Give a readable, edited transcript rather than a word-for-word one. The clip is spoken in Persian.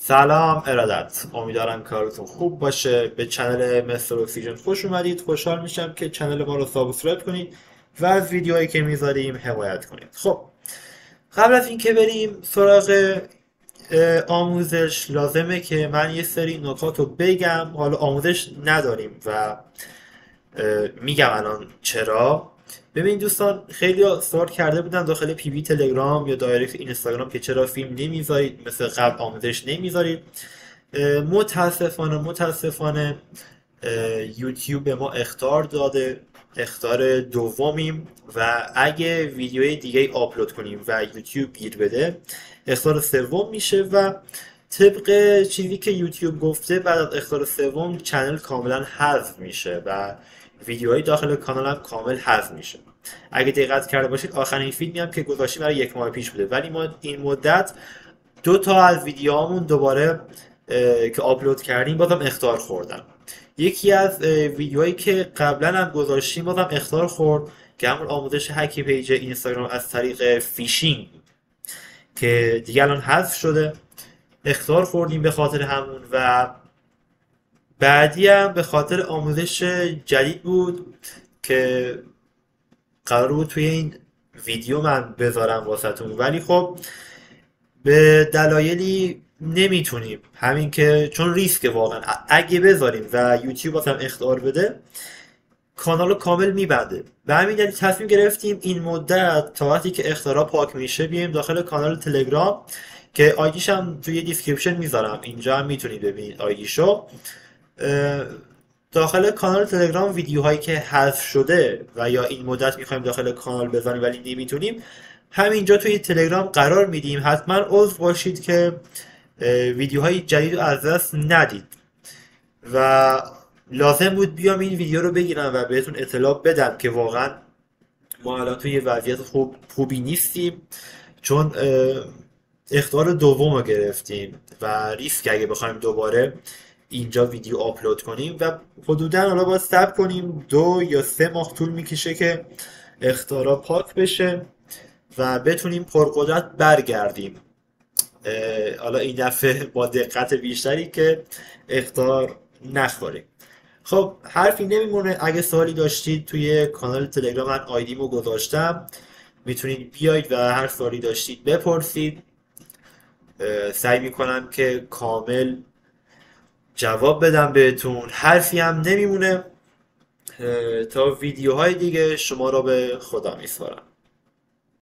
سلام ارادت، امیدوارم کارتون خوب باشه. به چنل مستر اکسیژن خوش اومدید. خوشحال میشم که چنل ما رو سابسکرایب کنید و از ویدیوهایی که میذاریم حمایت کنید. خب، قبل از اینکه بریم سراغ آموزش، لازمه که من یه سری نکات رو بگم. حالا آموزش نداریم و میگم الان چرا. ببین دوستان، خیلی سوال کرده بودن داخل پی وی تلگرام یا دایرکت اینستاگرام که چرا فیلم نمیذارید، مثل قبل آموزش نمیذارید. متاسفانه یوتیوب به ما اخطار داده، اخطار دومیم، و اگه ویدیوی دیگه آپلود کنیم و یوتیوب گیر بده اخطار سوم میشه و طبق چیزی که یوتیوب گفته بعد از اخطار سوم چنل کاملا حذف میشه و ویدیوهای داخل کانال هم کامل حذف میشه. اگه دقت کرده باشید آخرین فیلمی هم که گذاشتیم برای 1 ماه پیش بوده، ولی ما این مدت دو تا از ویدیوهامون دوباره که آپلود کردیم بازم اخطار خوردن. یکی از ویدیوهایی که قبلا هم گذاشتیم بازم اخطار خورد که همون آموزش هکی پیج اینستاگرام از طریق فیشینگ بود که دیگه الان حذف شده. اخطار خوردیم به خاطر همون و بعدی هم به خاطر آموزش جدید بود که قرار بود توی این ویدیو من بذارم واسهتون، ولی خب به دلایلی نمیتونیم، همین که چون ریسک واقعا اگه بذاریم و یوتیوب هم اخطار بده کانال رو کامل میبنده. به همین دلیل تصمیم گرفتیم این مدت تا وقتی که اختراع پاک میشه بیایم داخل کانال تلگرام که آیدیش هم توی دیسکریپشن میذارم، اینجا هم میتونید ببینید آیدیشو. داخل کانال تلگرام ویدیوهایی که حذف شده و یا این مدت میخوایم داخل کانال بذاریم ولی نمیتونیم همینجا توی تلگرام قرار میدیم. حتما عضو باشید که ویدیوهای جدید رو از دست ندید و لازم بود بیام این ویدیو رو بگیرم و بهتون اطلاع بدم که واقعا ما الان توی وضعیت خوبی نیستیم، چون اخطار دوم رو گرفتیم و ریسک اگه بخوایم دوباره اینجا ویدیو آپلود کنیم و حدودا حالا باید صبر کنیم 2 یا 3 ماه طول میکشه که اخطارا پاک بشه و بتونیم پرقدرت برگردیم. حالا این دفعه با دقت بیشتری که اخطار نخوریم. خب حرفی نمیمونه، اگه سوالی داشتید توی کانال تلگرام من آیدیمو گذاشتم، میتونید بیاید و هر سوالی داشتید بپرسید. سعی میکنم که کامل جواب بدم بهتون. حرفی هم نمیمونه. تا ویدیوهای دیگه شما را به خدا میسپارم.